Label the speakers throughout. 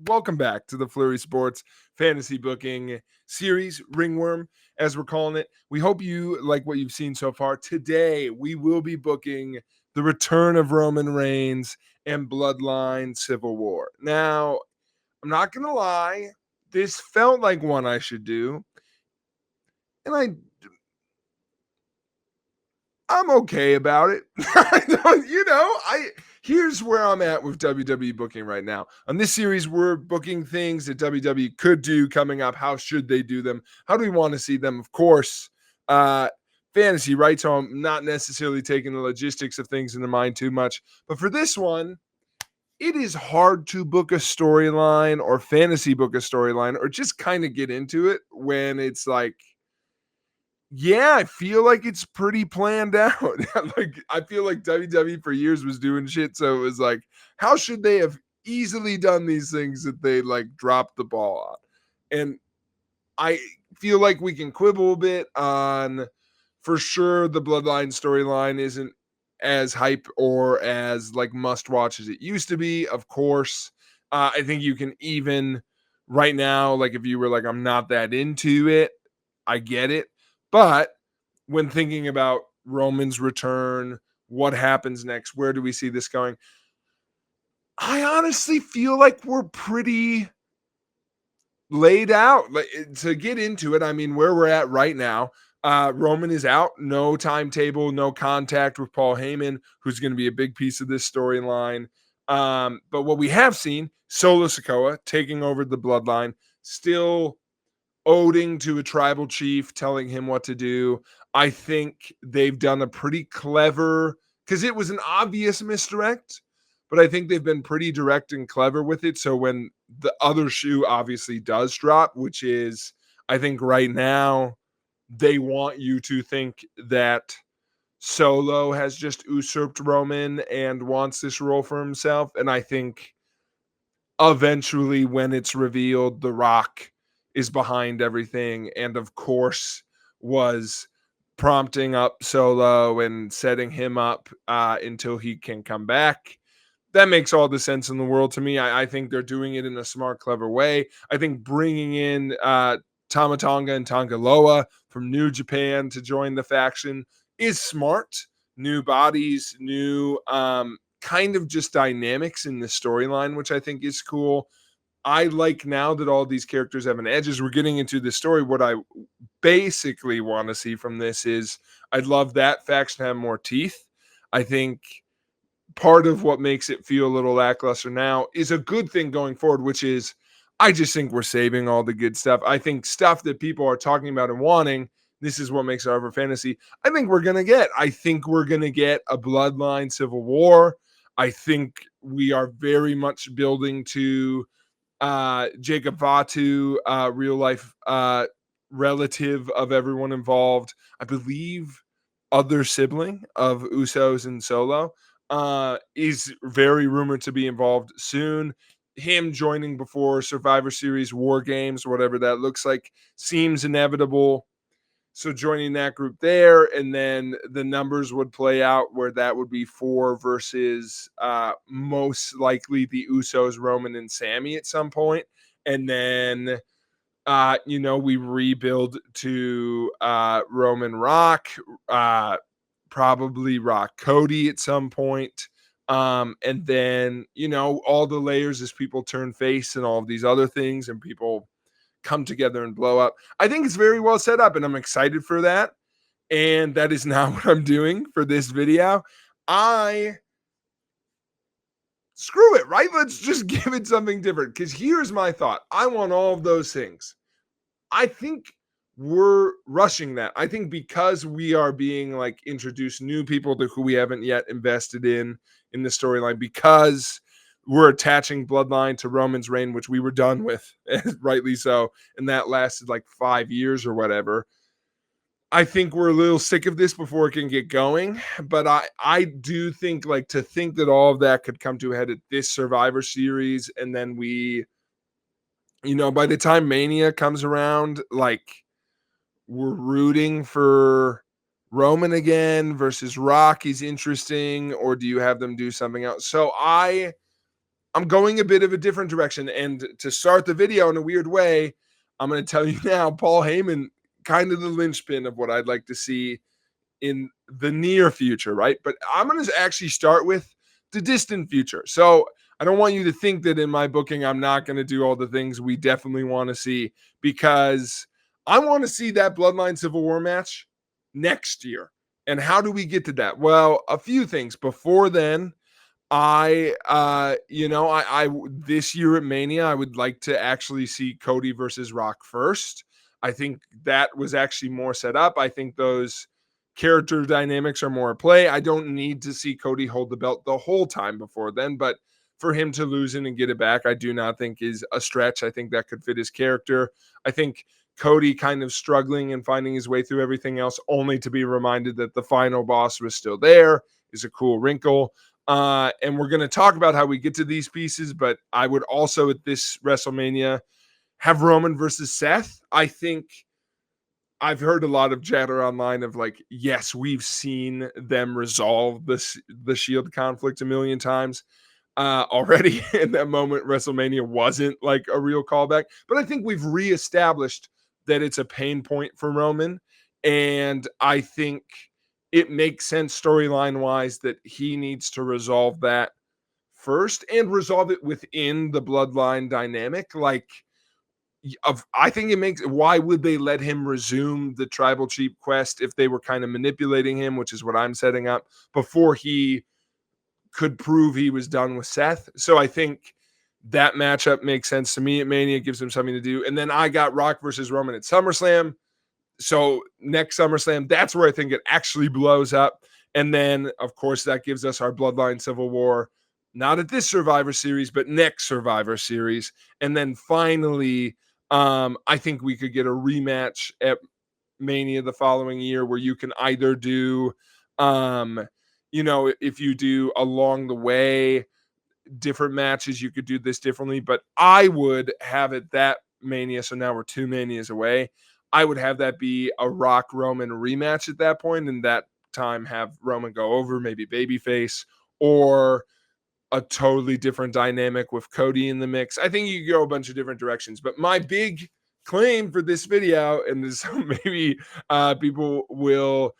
Speaker 1: Welcome back to the Flurry Sports Fantasy Booking Series, Ringworm, as we're calling it. We hope you like what you've seen so far. Today, we will be booking the return of Roman Reigns and Bloodline Civil War. Now, I'm not going to lie, this felt like one I should do, and I'm okay about it. Here's where I'm at with WWE booking right now. On this series, we're booking things that WWE could do coming up. How should they do them? How do we want to see them? Of course, fantasy, right? So I'm not necessarily taking the logistics of things into mind too much. But for this one, it is hard to book a storyline or fantasy book a storyline or just kind of get into it when it's like, yeah, I feel like it's pretty planned out. Like, I feel like WWE for years was doing shit. So it was like, how should they have easily done these things that they like dropped the ball on? And I feel like we can quibble a bit on, for sure, the Bloodline storyline isn't as hype or as like must watch as it used to be. Of course, I think you can even right now, like if you were like, I'm not that into it, I get it. But when thinking about Roman's return, what happens next? Where do we see this going? I honestly feel like we're pretty laid out. Like, to get into it, I mean, where we're at right now, Roman is out, no timetable, no contact with Paul Heyman, who's going to be a big piece of this storyline. But what we have seen, Solo Sikoa taking over the bloodline, still owing to a tribal chief, telling him what to do. I think they've done a pretty clever, because it was an obvious misdirect, but I think they've been pretty direct and clever with it. So when the other shoe obviously does drop, which is, I think right now, they want you to think that Solo has just usurped Roman and wants this role for himself. And I think eventually, when it's revealed, The Rock is behind everything, and of course was prompting up Solo and setting him up until he can come back. That makes all the sense in the world to me. I think they're doing it in a smart, clever way. I think bringing in Tama Tonga and Tonga Loa from New Japan to join the faction is smart. New bodies, new kind of just dynamics in the storyline, which I think is cool. I like now that all these characters have an edge as we're getting into the story. What I basically want to see from this is I'd love that faction to have more teeth. I think part of what makes it feel a little lackluster now is a good thing going forward, which is I just think we're saving all the good stuff. I think stuff that people are talking about and wanting, this is what makes Arbor Fantasy. I think we're going to get. I think we're going to get a Bloodline Civil War. I think we are very much building to Jacob Fatu, real life relative of everyone involved. I believe other sibling of Usos and Solo is very rumored to be involved soon. Him joining before Survivor Series War Games, whatever that looks like, seems inevitable. So joining that group there, and then the numbers would play out where that would be 4 versus most likely the Usos, Roman, and Sammy at some point. And then we rebuild to Roman Rock, probably Rock Cody at some point. And then, all the layers as people turn face and all of these other things and people come together and blow up. I think it's very well set up and I'm excited for that. And that is not what I'm doing for this video. Screw it, right? Let's just give it something different. Because here's my thought. I want all of those things. I think we're rushing that. I think because we are being like introduced new people to who we haven't yet invested in the storyline, because we're attaching Bloodline to Roman's reign, which we were done with, rightly so, and that lasted like 5 years or whatever. I think we're a little sick of this before it can get going, but I do think like to think that all of that could come to a head at this Survivor Series, and then we, by the time Mania comes around, like we're rooting for Roman again versus Rock is interesting, or do you have them do something else? So I I'm going a bit of a different direction. And to start the video in a weird way, I'm going to tell you now, Paul Heyman, kind of the linchpin of what I'd like to see in the near future, right? But I'm going to actually start with the distant future. So I don't want you to think that in my booking, I'm not going to do all the things we definitely want to see, because I want to see that Bloodline Civil War match next year. And how do we get to that? Well, a few things. Before then, I this year at Mania, I would like to actually see Cody versus Rock first. I think that was actually more set up. I think those character dynamics are more at play. I don't need to see Cody hold the belt the whole time before then, but for him to lose it and get it back, I do not think is a stretch. I think that could fit his character. I think Cody kind of struggling and finding his way through everything else, only to be reminded that the final boss was still there, is a cool wrinkle. And we're going to talk about how we get to these pieces, but I would also at this WrestleMania have Roman versus Seth. I think I've heard a lot of chatter online of like, yes, we've seen them resolve the Shield conflict a million times already. In that moment, WrestleMania wasn't like a real callback, but I think we've reestablished that it's a pain point for Roman, and I think it makes sense storyline wise that he needs to resolve that first and resolve it within the bloodline dynamic. Like, I think it makes, why would they let him resume the tribal chief quest if they were kind of manipulating him, which is what I'm setting up, before he could prove he was done with Seth. So I think that matchup makes sense to me at Mania. It gives him something to do. And then I got Rock versus Roman at SummerSlam. So next SummerSlam, that's where I think it actually blows up. And then, of course, that gives us our Bloodline Civil War, not at this Survivor Series, but next Survivor Series. And then finally, I think we could get a rematch at Mania the following year, where you can either do, if you do along the way different matches, you could do this differently. But I would have it that Mania. So now we're 2 Manias away. I would have that be a Rock Roman rematch at that point, and that time have Roman go over, maybe babyface, or a totally different dynamic with Cody in the mix. I think you could go a bunch of different directions. But my big claim for this video, and this maybe people will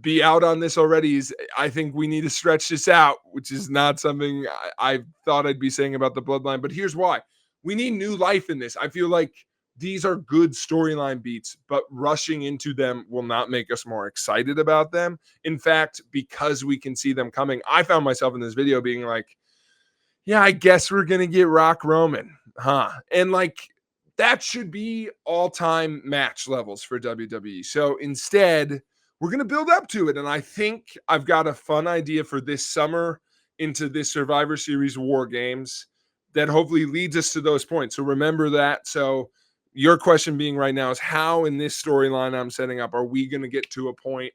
Speaker 1: be out on this already, is I think we need to stretch this out, which is not something I thought I'd be saying about the bloodline. But here's why: we need new life in this. I feel like these are good storyline beats, but rushing into them will not make us more excited about them. In fact, because we can see them coming, I found myself in this video being like, yeah, I guess we're going to get Rock Roman, huh? And like, that should be all-time match levels for WWE. So instead, we're going to build up to it. And I think I've got a fun idea for this summer into this Survivor Series War Games that hopefully leads us to those points. So remember that. So your question being right now is, how in this storyline I'm setting up are we going to get to a point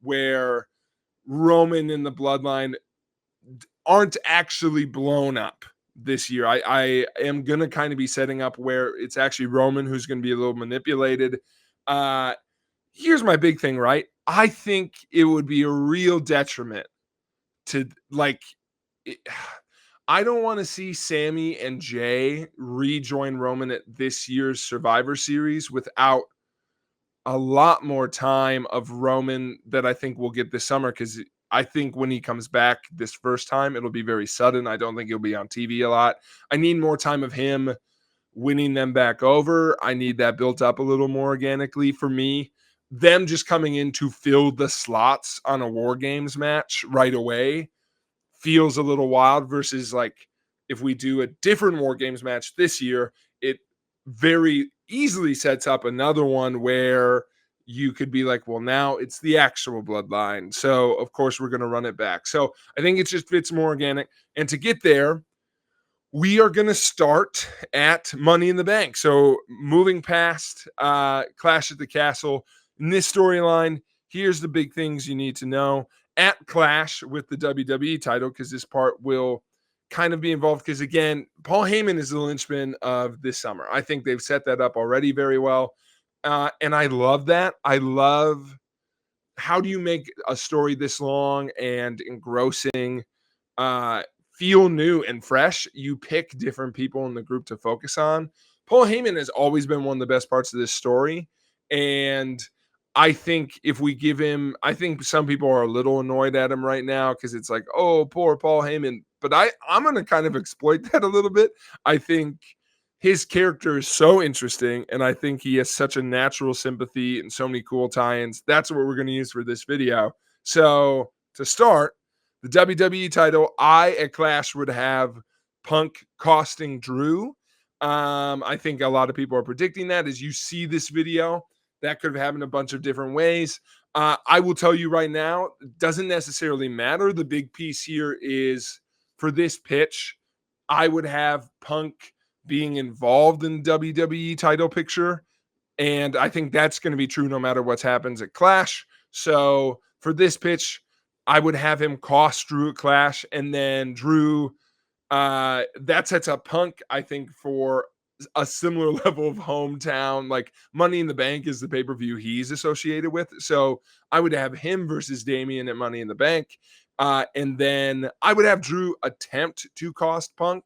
Speaker 1: where Roman and the bloodline aren't actually blown up this year? I am going to kind of be setting up where it's actually Roman who's going to be a little manipulated. Here's my big thing, right? I think it would be a real detriment to, like, it, I don't want to see Sammy and Jay rejoin Roman at this year's Survivor Series without a lot more time of Roman that I think we'll get this summer, because I think when he comes back this first time, it'll be very sudden. I don't think he'll be on TV a lot. I need more time of him winning them back over. I need that built up a little more organically for me. Them just coming in to fill the slots on a War Games match right away feels a little wild, versus like if we do a different War Games match this year, it very easily sets up another one where you could be like, well, now it's the actual bloodline. So of course we're going to run it back. So I think it just fits more organic. And to get there, we are going to start at Money in the Bank. So moving past Clash at the Castle, in this storyline, here's the big things you need to know. At Clash with the WWE title, because this part will kind of be involved, because again, Paul Heyman is the linchpin of this summer. I think they've set that up already very well. And I love that. I love, how do you make a story this long and engrossing feel new and fresh, you pick different people in the group to focus on. Paul Heyman has always been one of the best parts of this story. And I think if we give him, I think some people are a little annoyed at him right now because it's like, oh, poor Paul Heyman. But I'm going to kind of exploit that a little bit. I think his character is so interesting, and I think he has such a natural sympathy and so many cool tie-ins. That's what we're going to use for this video. So to start, the WWE title, I at Clash would have Punk costing Drew. I think a lot of people are predicting that. As you see this video, that could have happened a bunch of different ways. I will tell you right now, it doesn't necessarily matter. The big piece here is for this pitch, I would have Punk being involved in WWE title picture. And I think that's going to be true no matter what happens at Clash. So for this pitch, I would have him cost Drew at Clash, and then Drew, that sets up Punk, I think, for a similar level of hometown. Like Money in the Bank is the pay-per-view he's associated with. So I would have him versus Damian at Money in the Bank. And then I would have Drew attempt to cost Punk.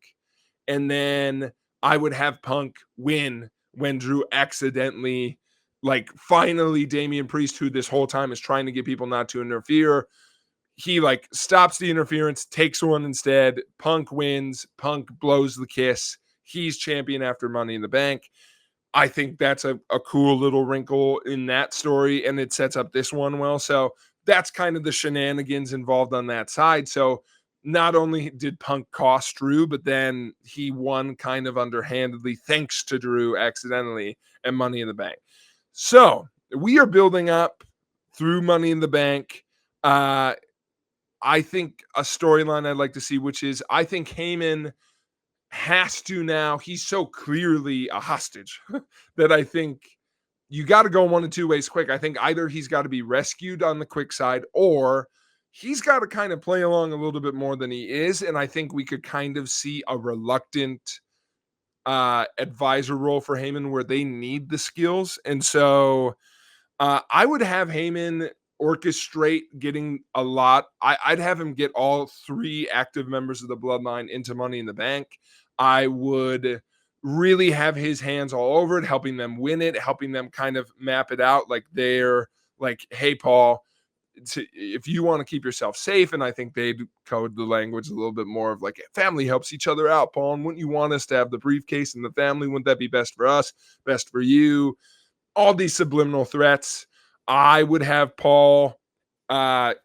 Speaker 1: And then I would have Punk win when Drew accidentally, like finally Damian Priest, who this whole time is trying to get people not to interfere, he like stops the interference, takes one instead. Punk wins. Punk blows the kiss. He's champion after Money in the Bank. I think that's a cool little wrinkle in that story, and it sets up this one well. So that's kind of the shenanigans involved on that side. So not only did Punk cost Drew, but then he won kind of underhandedly thanks to Drew accidentally and Money in the Bank. So we are building up through Money in the Bank. I think a storyline I'd like to see, which is I think Heyman has to now, he's so clearly a hostage that I think you got to go one of two ways quick. I think either he's got to be rescued on the quick side, or he's got to kind of play along a little bit more than he is. And I think we could kind of see a reluctant advisor role for Heyman where they need the skills. And so I would have Heyman orchestrate getting a lot. I'd have him get all three active members of the Bloodline into Money in the Bank. I would really have his hands all over it, helping them win it, helping them kind of map it out. Like they're like, hey, Paul, if you want to keep yourself safe, and I think they'd code the language a little bit more of like, family helps each other out, Paul. And wouldn't you want us to have the briefcase and the family? Wouldn't that be best for us, best for you? All these subliminal threats. I would have Paul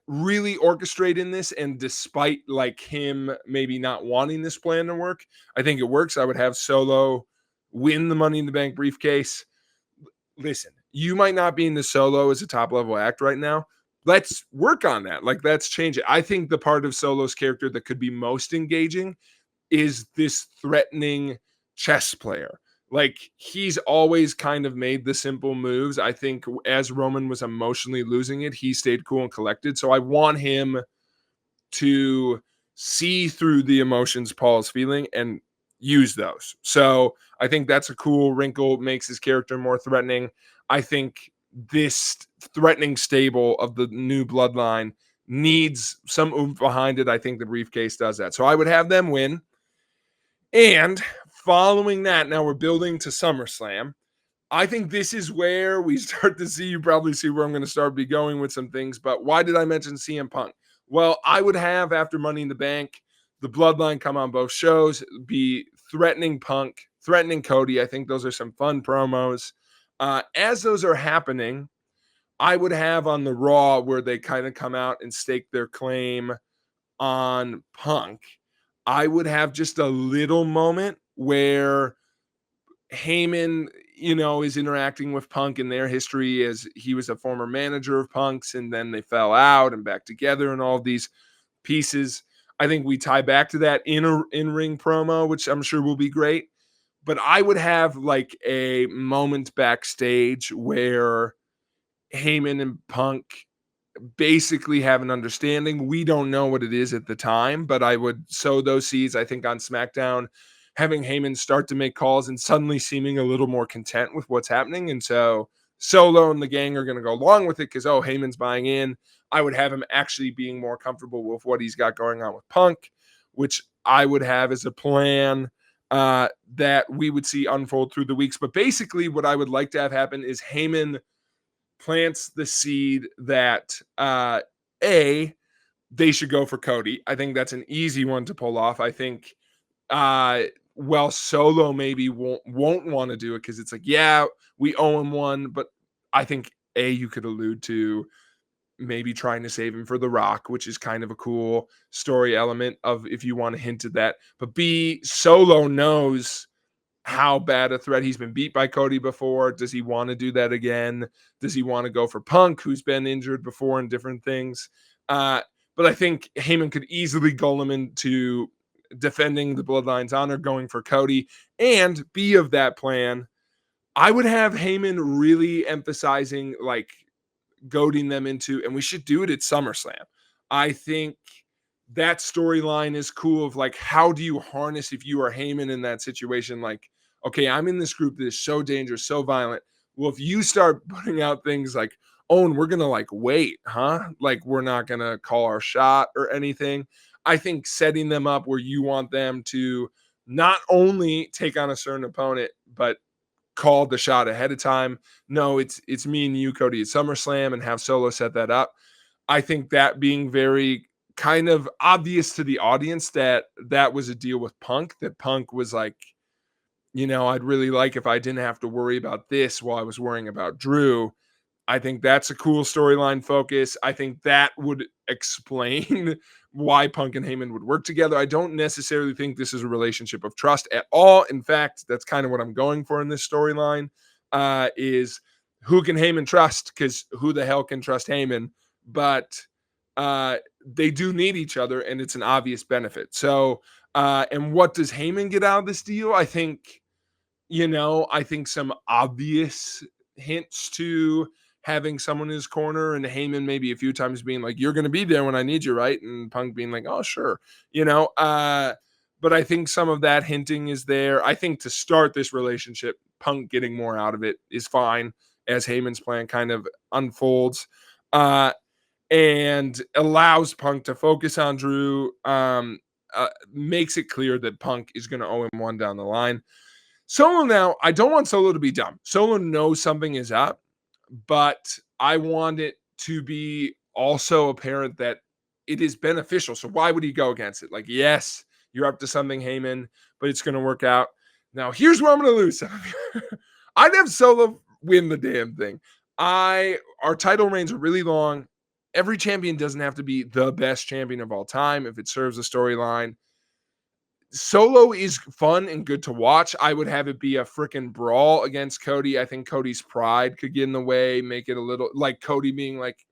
Speaker 1: really orchestrate in this, and despite like him maybe not wanting this plan to work, I think it works. I would have Solo win the Money in the Bank briefcase. Listen, you might not be in the Solo as a top level act right now. Let's work on that. Like, let's change it. I think the part of Solo's character that could be most engaging is this threatening chess player. Like, he's always kind of made the simple moves. I think as Roman was emotionally losing it, he stayed cool and collected. So I want him to see through the emotions Paul's feeling and use those. So I think that's a cool wrinkle, makes his character more threatening. I think this threatening stable of the new Bloodline needs some oomph behind it. I think the briefcase does that. So I would have them win. And following that, now we're building to SummerSlam. I think this is where we start to see, you probably see where I'm going to start be going with some things. But why did I mention CM Punk? Well, I would have, after Money in the Bank, the Bloodline come on both shows, be threatening Punk, threatening Cody. I think those are some fun promos. As those are happening, I would have on the Raw where they kind of come out and stake their claim on Punk, I would have just a little moment where Heyman, is interacting with Punk in their history as he was a former manager of Punk's, and then they fell out and back together and all these pieces. I think we tie back to that in-ring promo, which I'm sure will be great. But I would have like a moment backstage where Heyman and Punk basically have an understanding. We don't know what it is at the time, but I would sow those seeds, I think, on SmackDown, having Heyman start to make calls and suddenly seeming a little more content with what's happening. And so Solo and the gang are going to go along with it because, Heyman's buying in. I would have him actually being more comfortable with what he's got going on with Punk, which I would have as a plan that we would see unfold through the weeks. But basically, what I would like to have happen is Heyman plants the seed that A, they should go for Cody. I think that's an easy one to pull off. I think uh well, Solo maybe won't want to do it because it's like, yeah, we owe him one, but I think A, you could allude to maybe trying to save him for The Rock, which is kind of a cool story element of if you want to hint at that. But B, Solo knows how bad a threat he's been beat by Cody before. Does he want to do that again? Does he want to go for Punk, who's been injured before and different things? Uh, but I think Heyman could easily gull him into defending the Bloodline's honor, going for Cody, and B of that plan. I would have Heyman really emphasizing like goading them into, and we should do it at SummerSlam. I think that storyline is cool of like, how do you harness if you are Heyman in that situation? Like, okay, I'm in this group that is so dangerous, so violent. Well, if you start putting out things like, oh, and we're gonna like wait, huh? Like we're not gonna call our shot or anything. I think setting them up where you want them to not only take on a certain opponent, but called the shot ahead of time. No, it's me and you, Cody, at SummerSlam, and have Solo set that up. I think that being very kind of obvious to the audience that that was a deal with Punk, that Punk was like, I'd really like if I didn't have to worry about this while I was worrying about Drew. I think that's a cool storyline focus. I think that would explain why Punk and Heyman would work together. I don't necessarily think this is a relationship of trust at all. In fact, that's kind of what I'm going for in this storyline is who can Heyman trust? Because who the hell can trust Heyman? But they do need each other, and it's an obvious benefit. So, and what does Heyman get out of this deal? I think some obvious hints to having someone in his corner and Heyman maybe a few times being like, you're going to be there when I need you, right? And Punk being like, oh, sure. But I think some of that hinting is there. I think to start this relationship, Punk getting more out of it is fine as Heyman's plan kind of unfolds and allows Punk to focus on Drew, makes it clear that Punk is going to owe him one down the line. Solo now, I don't want Solo to be dumb. Solo knows something is up, but I want it to be also apparent that it is beneficial. So why would he go against it? Like, yes, you're up to something, Heyman, but it's going to work out. Now, here's where I'm going to lose some of you. I'd have Solo win the damn thing. Our title reigns are really long. Every champion doesn't have to be the best champion of all time if it serves a storyline. Solo is fun and good to watch. I would have it be a freaking brawl against Cody. I think Cody's pride could get in the way, make it a little like Cody being like,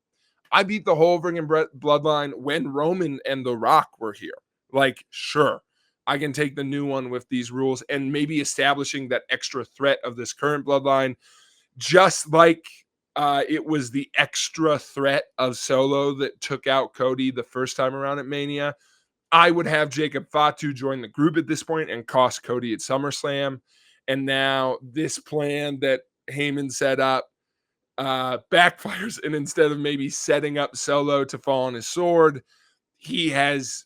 Speaker 1: I beat the whole freaking bloodline when Roman and The Rock were here. Like, sure, I can take the new one with these rules and maybe establishing that extra threat of this current bloodline, just like it was the extra threat of Solo that took out Cody the first time around at Mania. I would have Jacob Fatu join the group at this point and cost Cody at SummerSlam. And now this plan that Heyman set up backfires. And instead of maybe setting up Solo to fall on his sword, he has,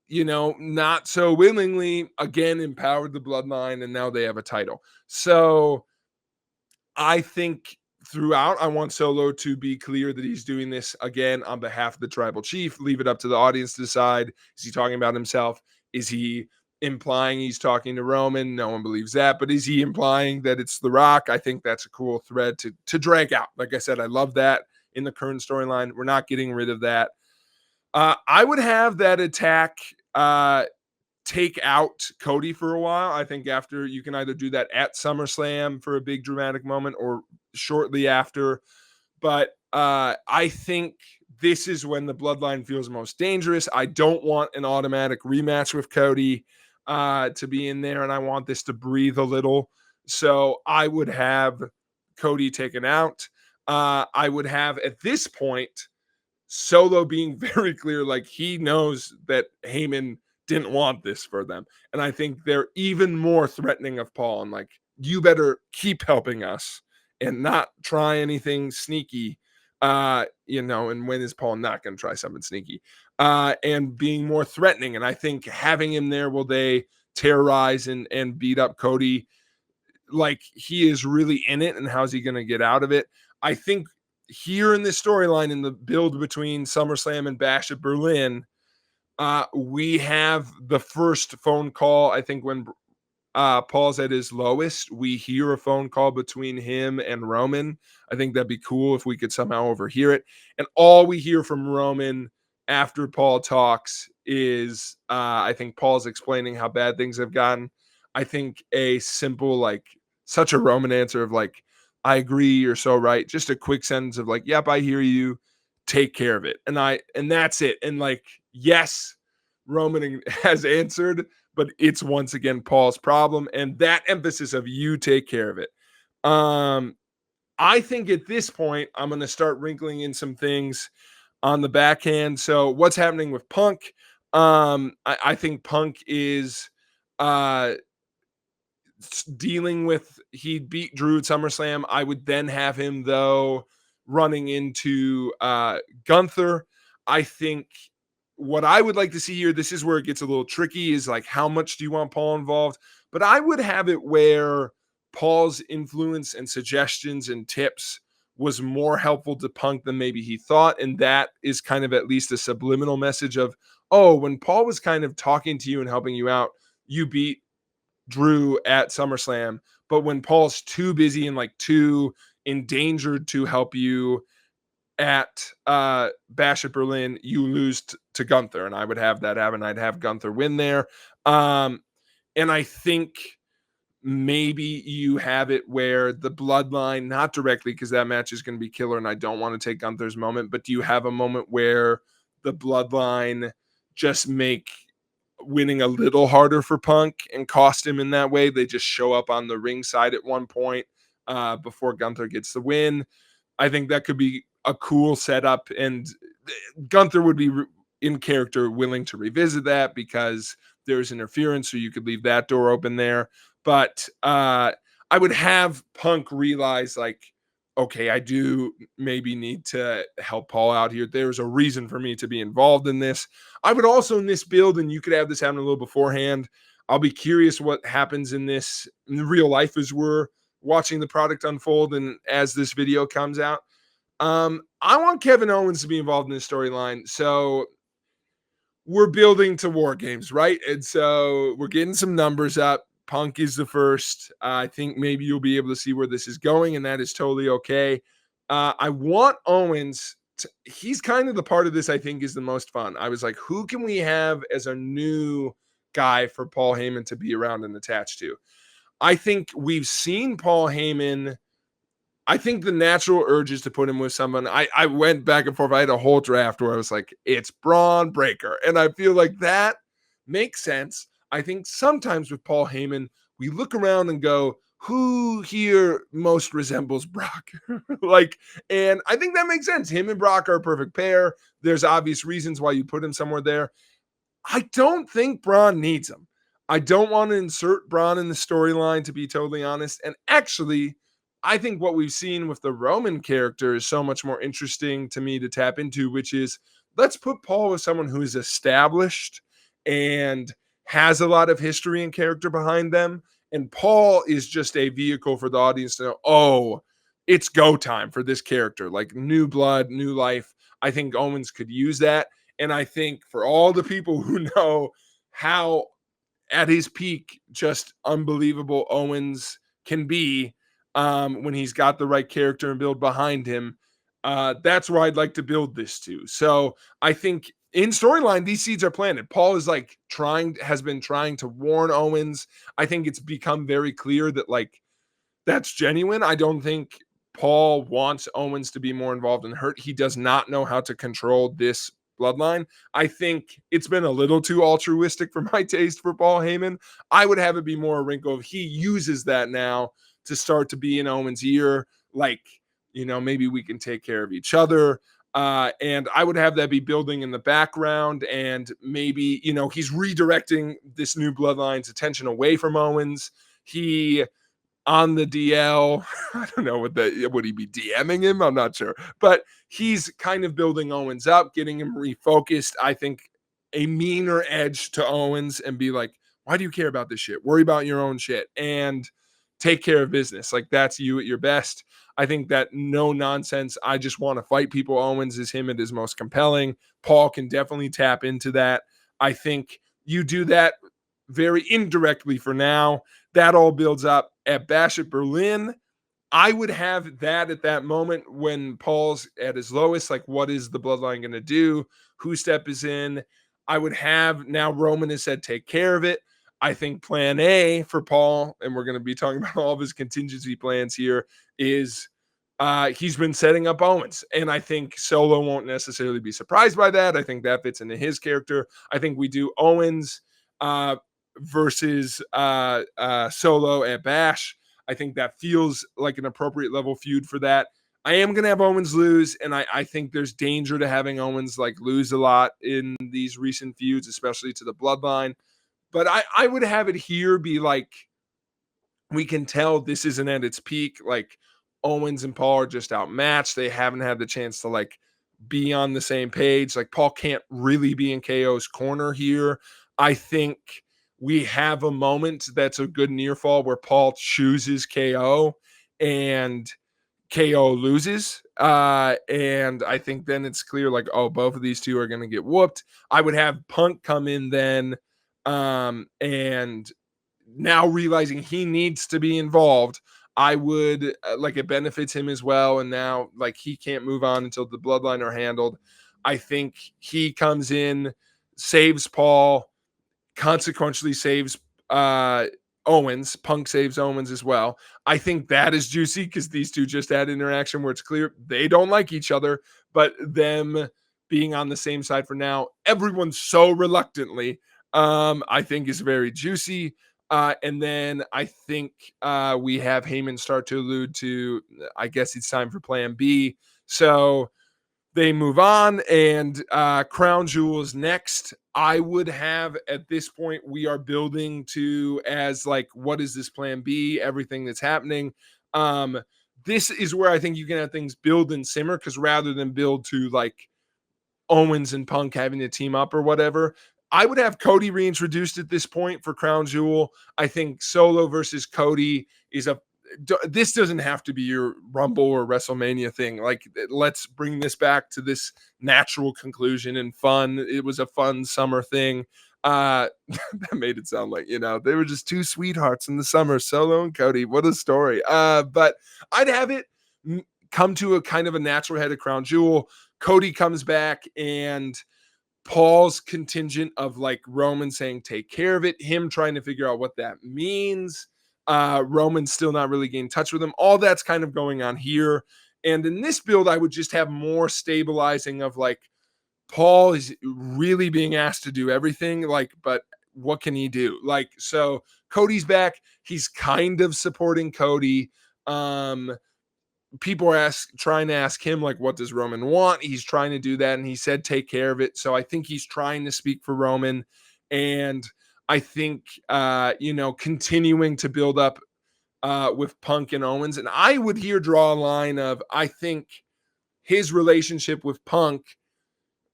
Speaker 1: not so willingly again empowered the bloodline. And now they have a title. So I think throughout, I want Solo to be clear that he's doing this again on behalf of the tribal chief. Leave it up to the audience to decide. Is he talking about himself? Is he implying he's talking to Roman? No one believes that. But is he implying that it's The Rock? I think that's a cool thread to drag out. Like I said, I love that in the current storyline. We're not getting rid of that. I would have that attack take out Cody for a while. I think after you can either do that at SummerSlam for a big dramatic moment or shortly after. But I think this is when the bloodline feels most dangerous. I don't want an automatic rematch with Cody to be in there, and I want this to breathe a little. So I would have Cody taken out. I would have at this point Solo being very clear, like he knows that Heyman didn't want this for them. And I think they're even more threatening of Paul and like, you better keep helping us and not try anything sneaky. And when is Paul not going to try something sneaky? and being more threatening. And I think having him there while they terrorize and beat up Cody, like he is really in it, and how's he going to get out of it? I think here in this storyline, in the build between SummerSlam and Bash at Berlin, we have the first phone call. I think when Paul's at his lowest, we hear a phone call between him and Roman. I think that'd be cool if we could somehow overhear it. And all we hear from Roman after Paul talks is I think Paul's explaining how bad things have gotten. I think a simple, like, such a Roman answer of like, I agree, you're so right. Just a quick sentence of like, yep, I hear you. Take care of it. And that's it. And like, yes, Roman has answered, but it's once again Paul's problem, and that emphasis of you take care of it. I think at this point I'm going to start wrinkling in some things on the backhand. So what's happening with Punk? I think Punk is uh dealing with, he beat Drew at SummerSlam. I would then have him though running into Gunther. I think what I would like to see here, this is where it gets a little tricky, is like how much do you want Paul involved? But I would have it where Paul's influence and suggestions and tips was more helpful to Punk than maybe he thought. And that is kind of at least a subliminal message of, oh, when Paul was kind of talking to you and helping you out, you beat Drew at SummerSlam. But when Paul's too busy and like too endangered to help you at Bash at Berlin, you lose to Gunther. And I would have that happen. I'd have Gunther win there. And I think maybe you have it where the Bloodline, not directly because that match is going to be killer and I don't want to take Gunther's moment, but do you have a moment where the Bloodline just make winning a little harder for Punk and cost him in that way? They just show up on the ringside at one point before Gunther gets the win. I think that could be a cool setup, and Gunther would be in character willing to revisit that because there's interference, so you could leave that door open there. But I would have Punk realize, like, okay, I do maybe need to help Paul out here. There's a reason for me to be involved in this. I would also, in this build, and you could have this happen a little beforehand, I'll be curious what happens in this in real life as we're watching the product unfold and as this video comes out. I want Kevin Owens to be involved in this storyline. So we're building to War Games, right? And so we're getting some numbers up. Punk is the first. I think maybe you'll be able to see where this is going, and that is totally okay. I want Owens he's kind of the part of this I think is the most fun. I was like, who can we have as a new guy for Paul Heyman to be around and attached to? I think we've seen Paul Heyman. I think the natural urge is to put him with someone. I went back and forth. I had a whole draft where I was like, it's Braun Breaker. And I feel like that makes sense. I think sometimes with Paul Heyman, we look around and go, who here most resembles Brock? And I think that makes sense. Him and Brock are a perfect pair. There's obvious reasons why you put him somewhere there. I don't think Braun needs him. I don't want to insert Braun in the storyline, to be totally honest. And actually, I think what we've seen with the Roman character is so much more interesting to me to tap into, which is let's put Paul with someone who is established and has a lot of history and character behind them. And Paul is just a vehicle for the audience to know, oh, it's go time for this character, like new blood, new life. I think Owens could use that. And I think for all the people who know how at his peak, just unbelievable Owens can be, when he's got the right character and build behind him. That's where I'd like to build this to. So I think in storyline, these seeds are planted. Paul is has been trying to warn Owens. I think it's become very clear that that's genuine. I don't think Paul wants Owens to be more involved and hurt. He does not know how to control this bloodline. I think it's been a little too altruistic for my taste for Paul Heyman. I would have it be more a wrinkle if he uses that now to start to be in Owens' ear, maybe we can take care of each other. And I would have that be building in the background, and maybe, he's redirecting this new bloodline's attention away from Owens. He, on the DL, I don't know what that would he be DMing him? I'm not sure. But he's kind of building Owens up, getting him refocused. I think a meaner edge to Owens and be like, why do you care about this shit? Worry about your own shit and take care of business. Like that's you at your best. I think that no nonsense, I just want to fight people. Owens is him at his most compelling. Paul can definitely tap into that. I think you do that very indirectly for now. That all builds up at Bash at Berlin. I would have that at that moment when Paul's at his lowest. Like, what is the bloodline going to do? Who step is in? I would have now Roman has said, take care of it. I think plan A for Paul, and we're going to be talking about all of his contingency plans here, is he's been setting up Owens. And I think Solo won't necessarily be surprised by that. I think that fits into his character. I think we do Owens versus Solo at Bash. I think that feels like an appropriate level feud for that. I am going to have Owens lose, and I think there's danger to having Owens like lose a lot in these recent feuds, especially to the bloodline. But I would have it here be like, we can tell this isn't at its peak. Like Owens and Paul are just outmatched. They haven't had the chance to like be on the same page. Like Paul can't really be in KO's corner here. I think we have a moment that's a good near fall where Paul chooses KO and KO loses. And I think then it's clear like, oh, both of these two are going to get whooped. I would have Punk come in then and now realizing he needs to be involved, I would like it benefits him as well. And now like he can't move on until the bloodline are handled. I think he comes in, saves Paul, consequentially saves Owens. Punk saves Owens as well. I think that is juicy because these two just had interaction where it's clear they don't like each other, but them being on the same side for now, everyone so reluctantly, I think is very juicy. And then I think we have Heyman start to allude to, I guess it's time for plan B. So they move on, and Crown Jewels next. I would have at this point, we are building to as like, what is this plan B? Everything that's happening. This is where I think you can have things build and simmer, because rather than build to like Owens and Punk having to team up or whatever, I would have Cody reintroduced at this point for Crown Jewel. I think Solo versus Cody is this doesn't have to be your Rumble or WrestleMania thing. Like, let's bring this back to this natural conclusion and fun. It was a fun summer thing. That made it sound like, they were just two sweethearts in the summer, Solo and Cody. What a story. But I'd have it come to a kind of a natural head of Crown Jewel. Cody comes back, and Paul's contingent of like Roman saying, take care of it, him trying to figure out what that means. Roman's still not really getting in touch with him. All that's kind of going on here. And in this build, I would just have more stabilizing of like, Paul is really being asked to do everything, like, but what can he do? Like, so Cody's back. He's kind of supporting Cody. People are trying to ask him, like, what does Roman want? He's trying to do that, and he said, take care of it. So I think he's trying to speak for Roman. And I think, continuing to build up with Punk and Owens. And I would here draw a line of, I think his relationship with Punk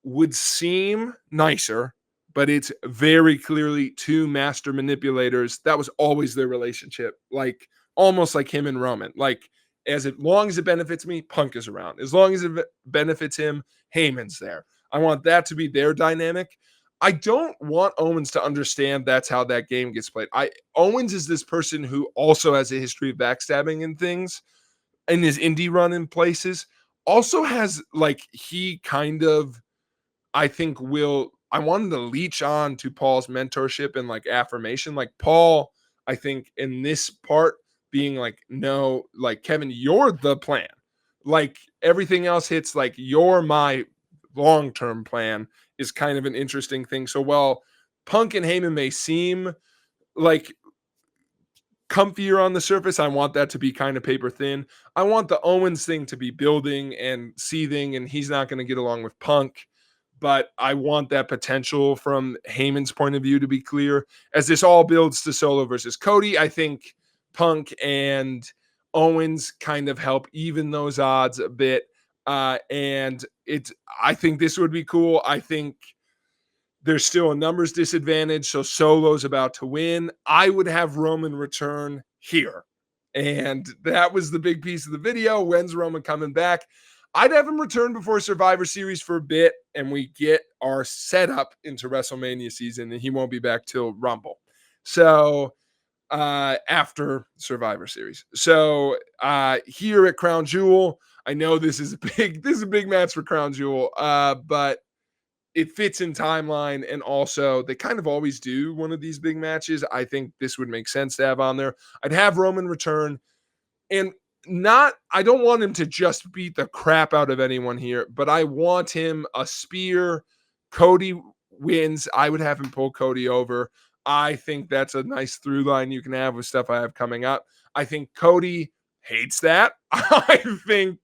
Speaker 1: would seem nicer, but it's very clearly two master manipulators. That was always their relationship, like almost like him and Roman. Like, as long as it benefits me, Punk is around. As long as it benefits him, Heyman's there. I want that to be their dynamic. I don't want Owens to understand that's how that game gets played. Owens is this person who also has a history of backstabbing and things in his indie run in places. Also has like, he kind of, I think I wanted to leech on to Paul's mentorship and like affirmation. Like Paul, I think in this part being like, no, like Kevin, you're the plan. Like everything else hits like you're my long-term plan is kind of an interesting thing. So while Punk and Heyman may seem like comfier on the surface, I want that to be kind of paper thin. I want the Owens thing to be building and seething, and he's not going to get along with Punk. But I want that potential from Heyman's point of view to be clear. As this all builds to Solo versus Cody, I think Punk and Owens kind of help even those odds a bit. And I think this would be cool. I think there's still a numbers disadvantage, so Solo's about to win. I would have Roman return here. And that was the big piece of the video. When's Roman coming back? I'd have him return before Survivor Series for a bit, and we get our setup into WrestleMania season, and he won't be back till Rumble. So after Survivor Series. So here at Crown Jewel, I know this is a big match for Crown Jewel, but it fits in timeline, and also they kind of always do one of these big matches. I think this would make sense to have on there. I'd have Roman return, and I don't want him to just beat the crap out of anyone here, but I want him a spear. Cody wins. I would have him pull Cody over. I think that's a nice through line you can have with stuff I have coming up. I think Cody hates that. I think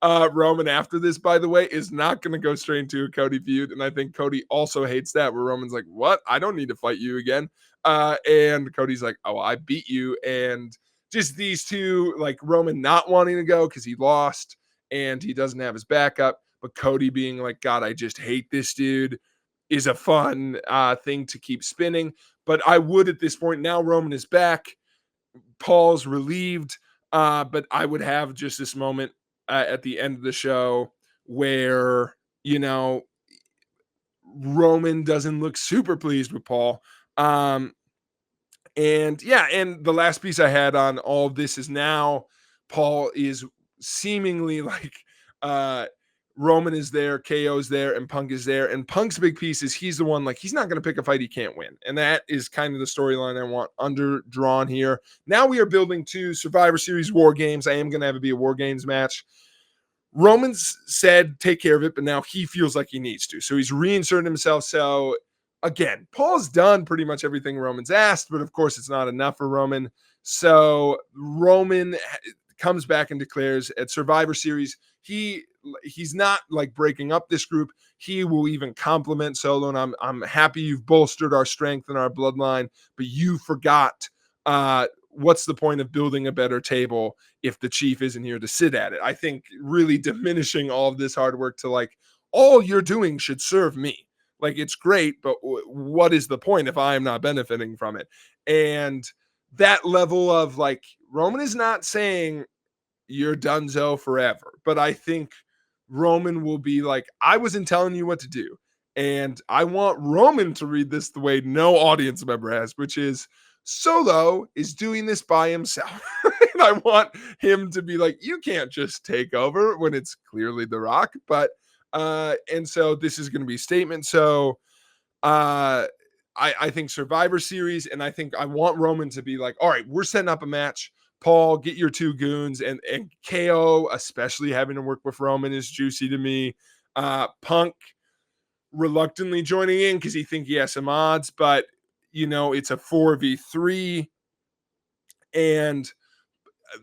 Speaker 1: Roman after this, by the way, is not going to go straight into a Cody feud. And I think Cody also hates that, where Roman's like, what? I don't need to fight you again. And Cody's like, oh, I beat you. And just these two, like Roman not wanting to go because he lost and he doesn't have his backup, but Cody being like, God, I just hate this dude, is a fun thing to keep spinning. But I would at this point, now Roman is back, Paul's relieved, but I would have just this moment at the end of the show where, Roman doesn't look super pleased with Paul. And the last piece I had on all of this is now Paul is seemingly like Roman is there, KO's there, and Punk is there. And Punk's big piece is he's the one, like, he's not going to pick a fight he can't win. And that is kind of the storyline I want underdrawn here. Now we are building to Survivor Series War Games. I am going to have it be a War Games match. Roman's said take care of it, but now he feels like he needs to. So he's reinserted himself. So again, Paul's done pretty much everything Roman's asked, but of course it's not enough for Roman. So Roman comes back and declares at Survivor Series, he's not like breaking up this group. He will even compliment Solo, and I'm happy you've bolstered our strength and our bloodline, but you forgot what's the point of building a better table if the chief isn't here to sit at it? I think really diminishing all of this hard work to like, all you're doing should serve me. Like, it's great, but what is the point if I'm not benefiting from it? And that level of like, Roman is not saying you're donezo forever, but I think Roman will be like, I wasn't telling you what to do. And I want Roman to read this the way no audience member has, which is Solo is doing this by himself. And I want him to be like, you can't just take over when it's clearly The Rock. But and so this is going to be a statement. So I think Survivor Series, and I think I want Roman to be like, all right, we're setting up a match. Paul, get your two goons, and KO, especially having to work with Roman, is juicy to me. Punk reluctantly joining in because he thinks he has some odds, but it's a 4v3, and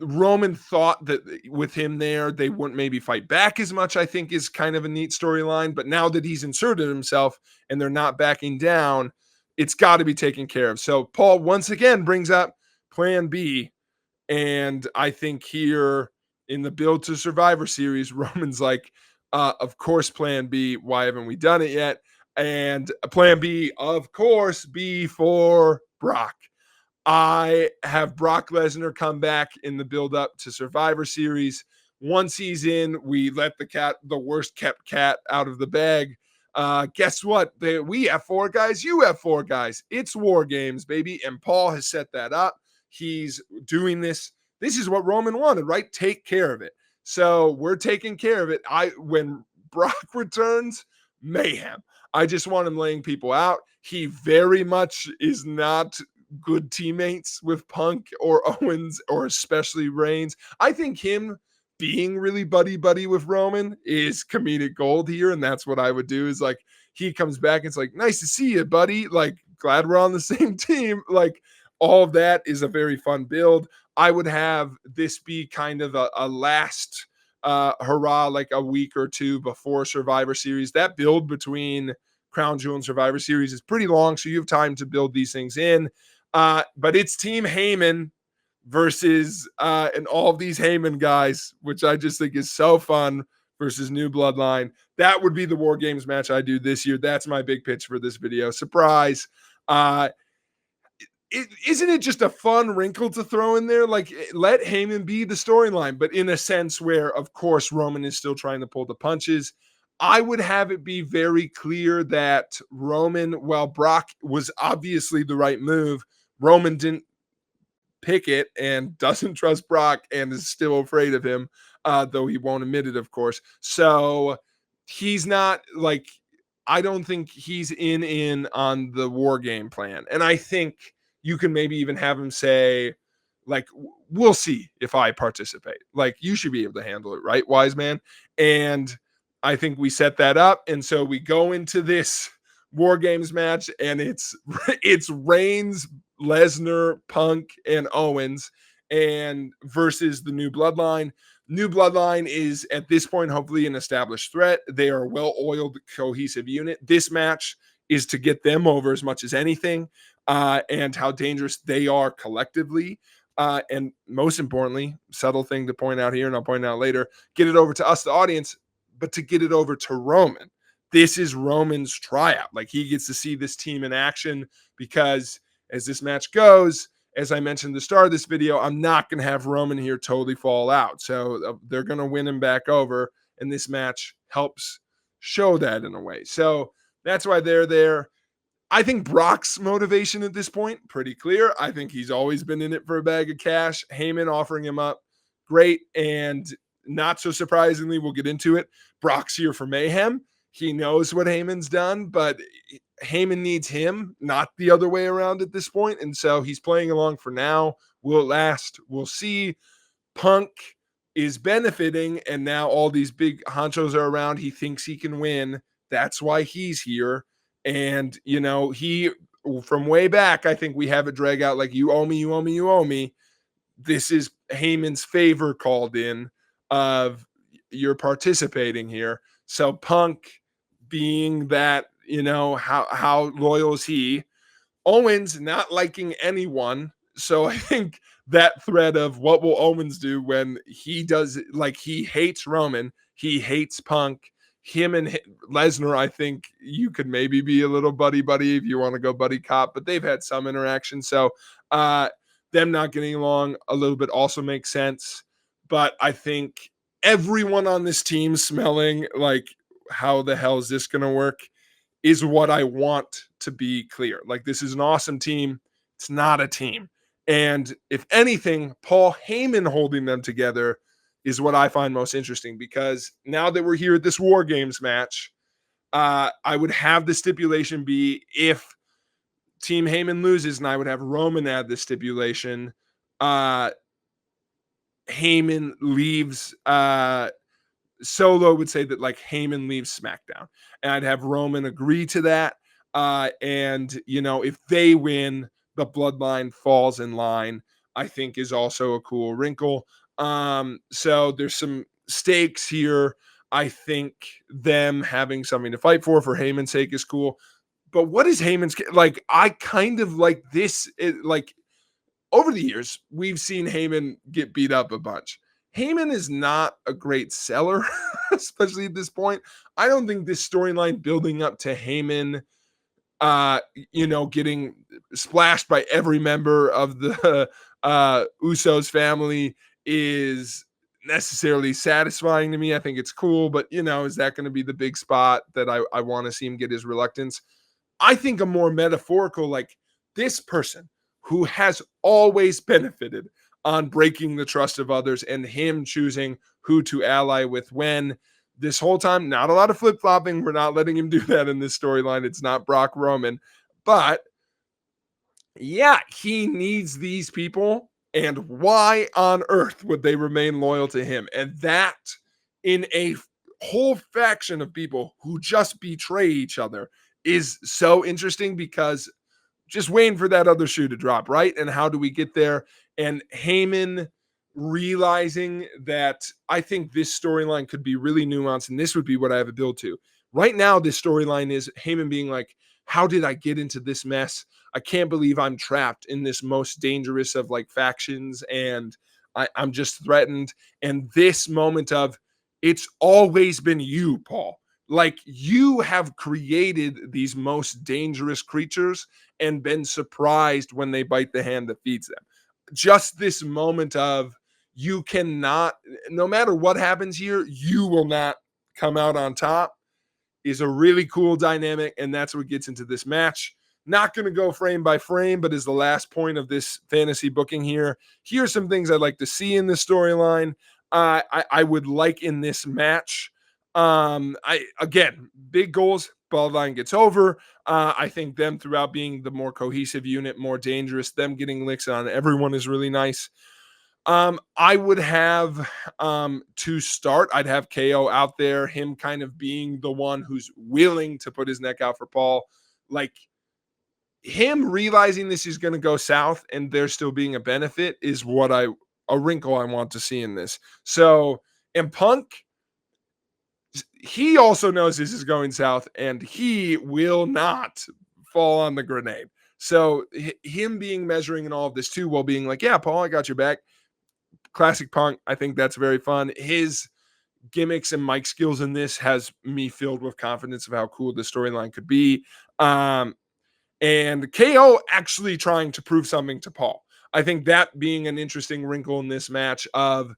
Speaker 1: Roman thought that with him there, they wouldn't maybe fight back as much, I think is kind of a neat storyline. But now that he's inserted himself and they're not backing down, it's got to be taken care of. So Paul once again brings up Plan B. And I think here in the build to Survivor Series, Roman's like, of course, Plan B. Why haven't we done it yet? And Plan B, of course, B for Brock. I have Brock Lesnar come back in the build up to Survivor Series. Once he's in, we let the worst kept cat out of the bag. Guess what? We have 4 guys. You have 4 guys. It's War Games, baby. And Paul has set that up. He's doing this. This is what Roman wanted, right? Take care of it. So we're taking care of it. When Brock returns, mayhem. I just want him laying people out. He very much is not good teammates with Punk or Owens, or especially Reigns. I think him being really buddy with Roman is comedic gold here, and that's what I would do. Is like, he comes back and it's like, nice to see you, buddy. Like, glad we're on the same team. Like, all of that is a very fun build. I would have this be kind of a last hurrah, like a week or two before Survivor Series. That build between Crown Jewel and Survivor Series is pretty long, so you have time to build these things in. But it's Team Heyman. versus and all of these Heyman guys, which I just think is so fun versus New Bloodline. That would be the War Games match I do this year. That's my big pitch for this video. Surprise. Uh isn't it just a fun wrinkle to throw in there? Like, let Heyman be the storyline, but in a sense where, of course, Roman is still trying to pull the punches. I would have it be very clear that Roman, while Brock was obviously the right move, Roman didn't pick it and doesn't trust Brock and is still afraid of him, though he won't admit it, of course. So he's not like, I don't think he's in on the war game plan. And I think you can maybe even have him say, like, we'll see if I participate. Like, you should be able to handle it, right, wise man? And I think we set that up. And so we go into this war games match, and it's Reigns, Lesnar, Punk, and Owens, and versus the New Bloodline. New Bloodline is at this point hopefully an established threat. They are a well-oiled, cohesive unit. This match is to get them over as much as anything, and how dangerous they are collectively. And most importantly, subtle thing to point out here, and I'll point out later, get it over to us, the audience, but to get it over to Roman. This is Roman's tryout. Like, he gets to see this team in action, because as this match goes, as I mentioned at the start of this video, I'm not going to have Roman here totally fall out. So they're going to win him back over, and this match helps show that in a way. So that's why they're there. I think Brock's motivation at this point, pretty clear. I think he's always been in it for a bag of cash. Heyman offering him up, great. And not so surprisingly, we'll get into it, Brock's here for mayhem. He knows what Heyman's done, but Heyman needs him, not the other way around at this point. And so he's playing along for now. Will it last? We'll see. Punk is benefiting, and now all these big honchos are around. He thinks he can win. That's why he's here. And, you know, he, from way back, I think we have it drag out like, you owe me, you owe me, you owe me. This is Heyman's favor called in of, you're participating here. So Punk, being that, you know, how loyal is he? Owens not liking anyone. So I think that thread of what will Owens do when he does, like, he hates Roman, he hates Punk, him and Lesnar, I think you could maybe be a little buddy if you want to go buddy cop, but they've had some interaction. So them not getting along a little bit also makes sense. But I think everyone on this team smelling like, how the hell is this going to work, is what I want to be clear. Like, this is an awesome team. It's not a team. And if anything, Paul Heyman holding them together is what I find most interesting, because now that we're here at this War Games match, I would have the stipulation be, if Team Heyman loses, and I would have Roman add the stipulation, Heyman leaves, Solo would say that, like, Heyman leaves SmackDown, and I'd have Roman agree to that. And, you know, if they win, the bloodline falls in line, I think is also a cool wrinkle. So there's some stakes here. I think them having something to fight for Heyman's sake is cool. But what is Heyman's, like, I kind of like this, like, over the years, we've seen Heyman get beat up a bunch. Heyman is not a great seller, especially at this point. I don't think this storyline building up to Heyman, you know, getting splashed by every member of the Usos family is necessarily satisfying to me. I think it's cool, but, you know, is that going to be the big spot that I want to see him get his reluctance? I think a more metaphorical, like, this person who has always benefited on breaking the trust of others, and him choosing who to ally with when. This whole time, not a lot of flip-flopping. We're not letting him do that in this storyline. It's not Brock Roman. But yeah, he needs these people. And why on earth would they remain loyal to him? And that, in a whole faction of people who just betray each other, is so interesting, because just waiting for that other shoe to drop, right? And how do we get there? And Heyman realizing that, I think this storyline could be really nuanced, and this would be what I have a build to. Right now, this storyline is Heyman being like, how did I get into this mess? I can't believe I'm trapped in this most dangerous of like factions, and I'm just threatened. And this moment of, it's always been you, Paul. Like, you have created these most dangerous creatures and been surprised when they bite the hand that feeds them. Just this moment of, you cannot, no matter what happens here, you will not come out on top, is a really cool dynamic. And that's what gets into this match. Not going to go frame by frame, but is the last point of this fantasy booking here. Here's some things I'd like to see in this storyline. I would like in this match. Again, big goals. Bloodline gets over. I think them throughout being the more cohesive unit, more dangerous, them getting licks on everyone is really nice. I would have to start, I'd have KO out there, him kind of being the one who's willing to put his neck out for Paul. Like, him realizing this is going to go south and there still being a benefit is a wrinkle I want to see in this. So, and Punk, he also knows this is going south and he will not fall on the grenade. So him being measuring in all of this too, while being like, yeah, Paul, I got your back. Classic Punk. I think that's very fun. His gimmicks and mic skills in this has me filled with confidence of how cool the storyline could be. And KO actually trying to prove something to Paul. I think that being an interesting wrinkle in this match of,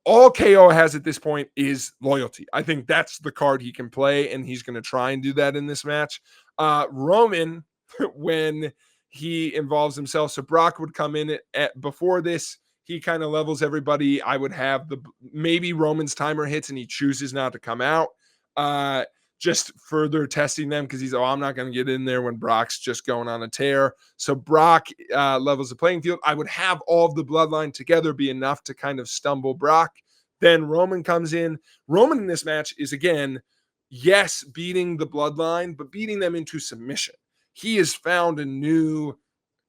Speaker 1: all KO has at this point is loyalty. I think that's the card he can play, and he's going to try and do that in this match. Roman, when he involves himself, so Brock would come in before this. He kind of levels everybody. I would have maybe Roman's timer hits and he chooses not to come out. Just further testing them because I'm not going to get in there when Brock's just going on a tear. So Brock levels the playing field. I would have all of the bloodline together be enough to kind of stumble Brock. Then Roman comes in. Roman in this match is, again, yes, beating the bloodline, but beating them into submission. He has found a new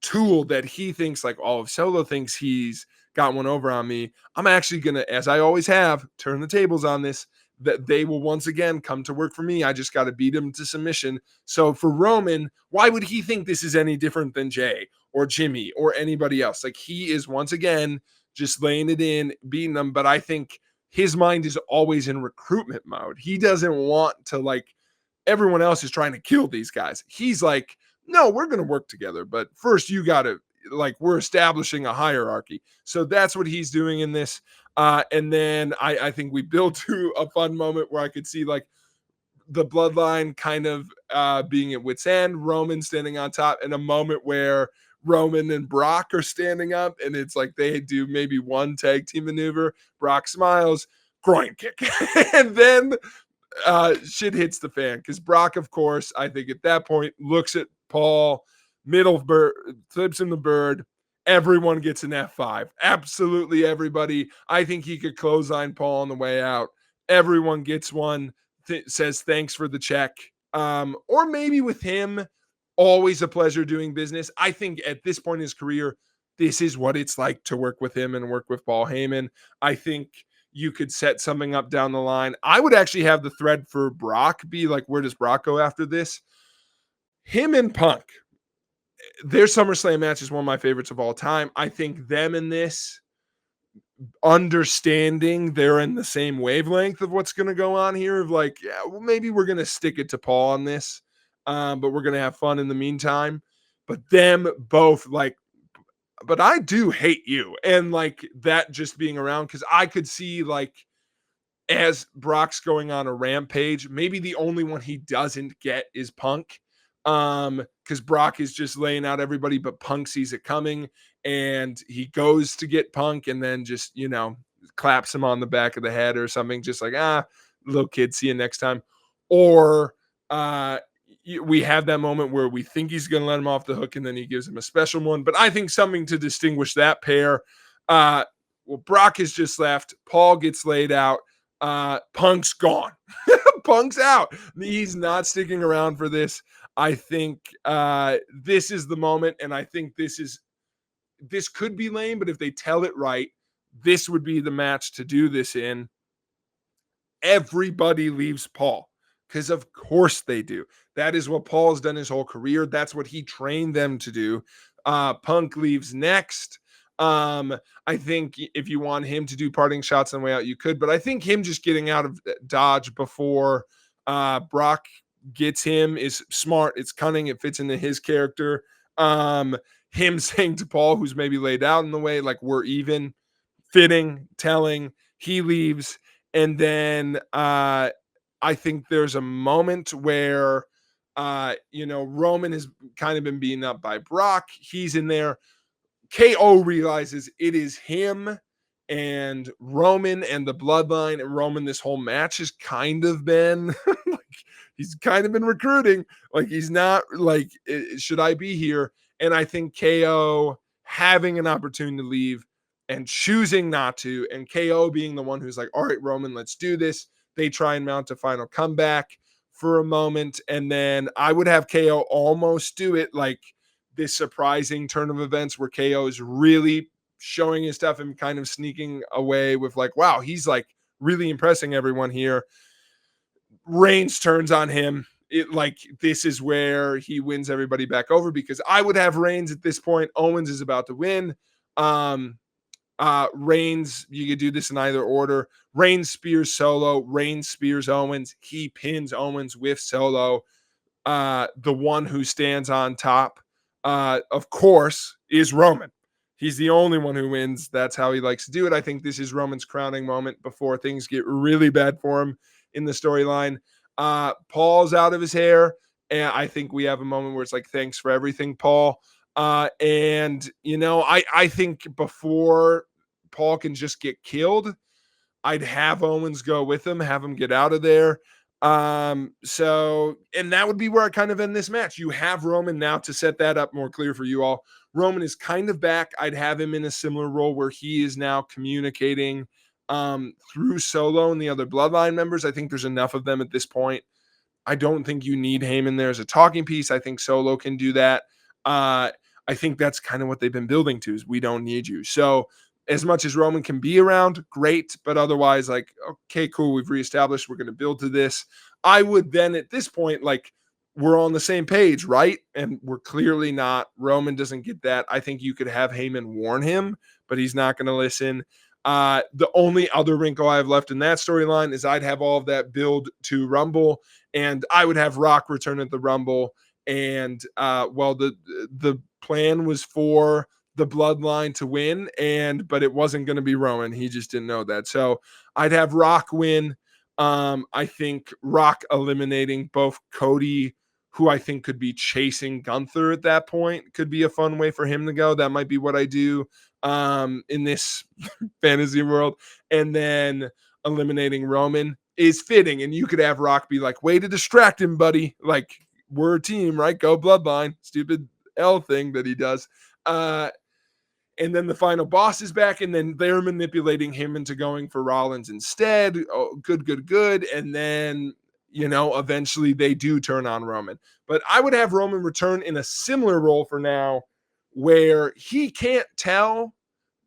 Speaker 1: tool that he thinks, like, oh, if Solo thinks he's got one over on me, I'm actually going to, as I always have, turn the tables on this, that they will once again come to work for me. I just got to beat him to submission. So for Roman, why would he think this is any different than Jay or Jimmy or anybody else? Like, he is once again just laying it in, beating them. But I think his mind is always in recruitment mode. He doesn't want to, like, everyone else is trying to kill these guys. He's like, no, we're going to work together. But first you got to, like, we're establishing a hierarchy. So that's what he's doing in this. And then I think we build to a fun moment where I could see, like, the bloodline kind of being at wit's end, Roman standing on top, and a moment where Roman and Brock are standing up, and it's like they do maybe one tag team maneuver. Brock smiles, groin kick. And then shit hits the fan because Brock, of course, I think at that point looks at Paul, middle bird, flips him the bird. Everyone gets an F5. Absolutely everybody. I think he could clothesline Paul on the way out. Everyone gets one, says thanks for the check. Or maybe with him, always a pleasure doing business. I think at this point in his career, this is what it's like to work with him and work with Paul Heyman. I think you could set something up down the line. I would actually have the thread for Brock be like, where does Brock go after this? Him and Punk, their SummerSlam match is one of my favorites of all time. I think them in this, understanding they're in the same wavelength of what's going to go on here, of like, yeah, well, maybe we're going to stick it to Paul on this, but we're going to have fun in the meantime. But them both, like, but I do hate you. And like that just being around, because I could see, like, as Brock's going on a rampage, maybe the only one he doesn't get is Punk. Because Brock is just laying out everybody, but Punk sees it coming and he goes to get Punk and then just, claps him on the back of the head or something, just like, little kid, see you next time. Or we have that moment where we think he's going to let him off the hook and then he gives him a special one. But I think something to distinguish that pair. Well, Brock is just left. Paul gets laid out. Punk's gone. Punk's out. He's not sticking around for this. I think this is the moment, and I think this could be lame, but if they tell it right, this would be the match to do this in. Everybody leaves Paul. Because of course they do. That is what Paul's done his whole career. That's what he trained them to do. Punk leaves next. Um, I think if you want him to do parting shots on the way out, you could. But I think him just getting out of Dodge before Brock gets him is smart. It's cunning. It fits into his character. Him saying to Paul, who's maybe laid out in the way, like, we're even, fitting, telling. He leaves. And then I think there's a moment where, Roman has kind of been beaten up by Brock. He's in there. KO realizes it is him and Roman and the bloodline. And Roman, this whole match has kind of been like, he's kind of been recruiting. Like, he's not like, should I be here? And I think KO having an opportunity to leave and choosing not to, and KO being the one who's like, all right, Roman, let's do this. They try and mount a final comeback for a moment. And then I would have KO almost do it like this surprising turn of events where KO is really showing his stuff and kind of sneaking away with like, wow, he's like really impressing everyone here. Reigns turns on him. It like this is where he wins everybody back over, because I would have Reigns at this point. Owens is about to win. Reigns, you could do this in either order. Reigns spears Solo. Reigns spears Owens. He pins Owens with Solo. The one who stands on top, of course, is Roman. He's the only one who wins. That's how he likes to do it. I think this is Roman's crowning moment before things get really bad for him in the storyline. Paul's out of his hair, and I think we have a moment where it's like, thanks for everything, Paul. I think before Paul can just get killed, I'd have Owens go with him, have him get out of there. And that would be where I kind of end this match. You have Roman now to set that up more clear for you all. Roman is kind of back. I'd have him in a similar role where he is now communicating through Solo and the other bloodline members. I think there's enough of them at this point. I don't think you need Heyman there as a talking piece. I think Solo can do that. I think that's kind of what they've been building to, is we don't need you. So as much as Roman can be around, great. But otherwise, like, okay, cool. We've reestablished. We're going to build to this. I would then at this point, like, we're on the same page, right? And we're clearly not. Roman doesn't get that. I think you could have Heyman warn him, but he's not going to listen. The only other wrinkle I have left in that storyline is I'd have all of that build to Rumble, and I would have Rock return at the Rumble. And the plan was for the bloodline to win, but it wasn't going to be Roman. He just didn't know that. So I'd have Rock win. I think Rock eliminating both Cody, who I think could be chasing Gunther at that point, could be a fun way for him to go. That might be what I do in this fantasy world. And then eliminating Roman is fitting. And you could have Rock be like, way to distract him, buddy. Like, we're a team, right? Go bloodline. Stupid L thing that he does. And then the final boss is back, and then they're manipulating him into going for Rollins instead. Oh, good. And then, eventually they do turn on Roman. But I would have Roman return in a similar role for now, where he can't tell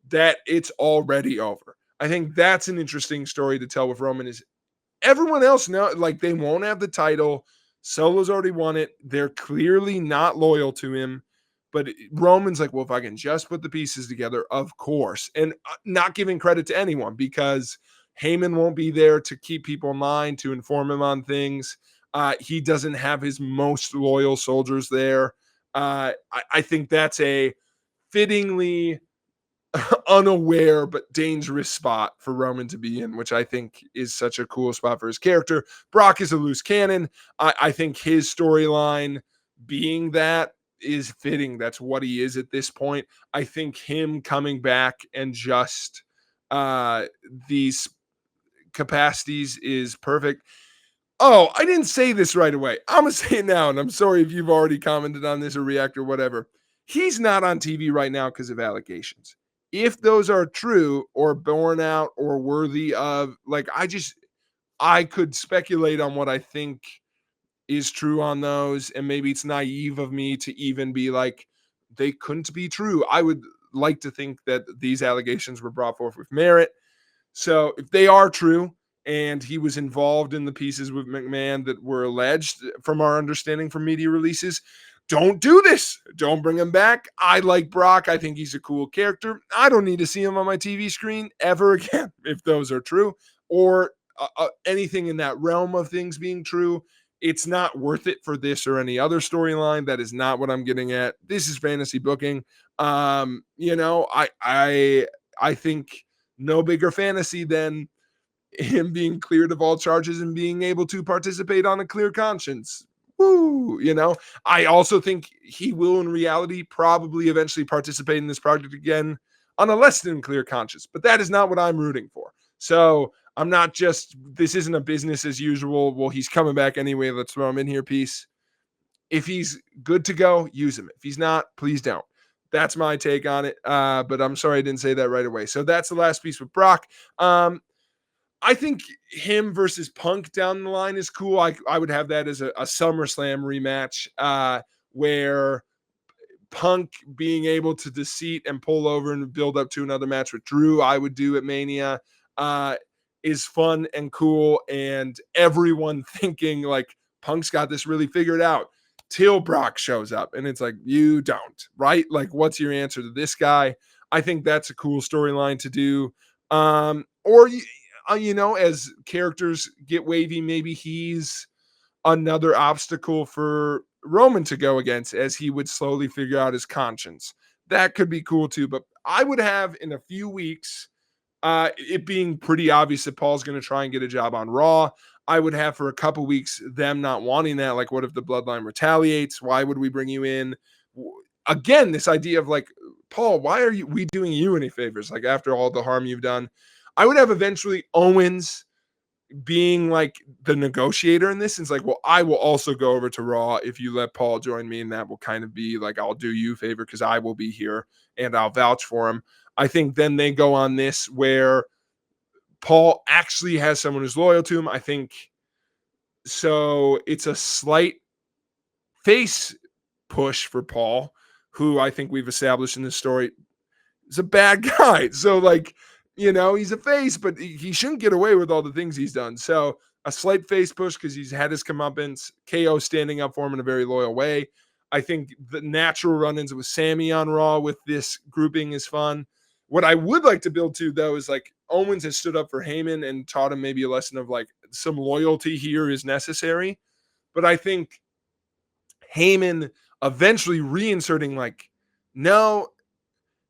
Speaker 1: that it's already over. I think that's an interesting story to tell with Roman. Is everyone else know, like, they won't have the title. Solo's already won it. They're clearly not loyal to him. But Roman's like, well, if I can just put the pieces together, of course. And not giving credit to anyone, because Heyman won't be there to keep people in line, to inform him on things. He doesn't have his most loyal soldiers there. I think that's a fittingly unaware but dangerous spot for Roman to be in, which I think is such a cool spot for his character. Brock is a loose cannon. I think his storyline being that is fitting. That's what he is at this point. I think him coming back and just these capacities is perfect. Oh, I didn't say this right away. I'm going to say it now, and I'm sorry if you've already commented on this or react or whatever. He's not on TV right now because of allegations. If those are true or borne out or worthy of, like, I could speculate on what I think is true on those, and maybe it's naive of me to even be like, they couldn't be true. I would like to think that these allegations were brought forth with merit. So if they are true, and he was involved in the pieces with McMahon that were alleged from our understanding from media releases. Don't do this. Don't bring him back. I like Brock. I think he's a cool character. I don't need to see him on my TV screen ever again, if those are true, or anything in that realm of things being true. It's not worth it for this or any other storyline. That is not what I'm getting at. This is fantasy booking. I think no bigger fantasy than him being cleared of all charges and being able to participate on a clear conscience. Woo, I also think he will in reality probably eventually participate in this project again on a less than clear conscience, but that is not what I'm rooting for. So I'm not just, this isn't a business as usual. Well, he's coming back anyway. Let's throw him in here piece. If he's good to go, use him. If he's not, please don't. That's my take on it. But I'm sorry I didn't say that right away. So that's the last piece with Brock. I think him versus Punk down the line is cool. I would have that as a SummerSlam rematch where Punk being able to deceit and pull over and build up to another match with Drew, I would do at Mania, is fun and cool. And everyone thinking like Punk's got this really figured out till Brock shows up. And it's like, you don't, right? Like, what's your answer to this guy? I think that's a cool storyline to do. As characters get wavy, maybe he's another obstacle for Roman to go against as he would slowly figure out his conscience. That could be cool too. But I would have in a few weeks, it being pretty obvious that Paul's going to try and get a job on Raw. I would have for a couple weeks them not wanting that. Like, what if the Bloodline retaliates? Why would we bring you in? Again, this idea of like, Paul, why are we doing you any favors? Like, after all the harm you've done. I would have eventually Owens being like the negotiator in this. And it's like, well, I will also go over to Raw if you let Paul join me. And that will kind of be like, I'll do you a favor because I will be here and I'll vouch for him. I think then they go on this where Paul actually has someone who's loyal to him. I think so. It's a slight face push for Paul, who I think we've established in this story is a bad guy. So like, he's a face, but he shouldn't get away with all the things he's done. So a slight face push because he's had his comeuppance. KO standing up for him in a very loyal way. I think the natural run-ins with Sammy on Raw with this grouping is fun. What I would like to build to, though, is like Owens has stood up for Heyman and taught him maybe a lesson of like some loyalty here is necessary. But I think Heyman eventually reinserting like, no,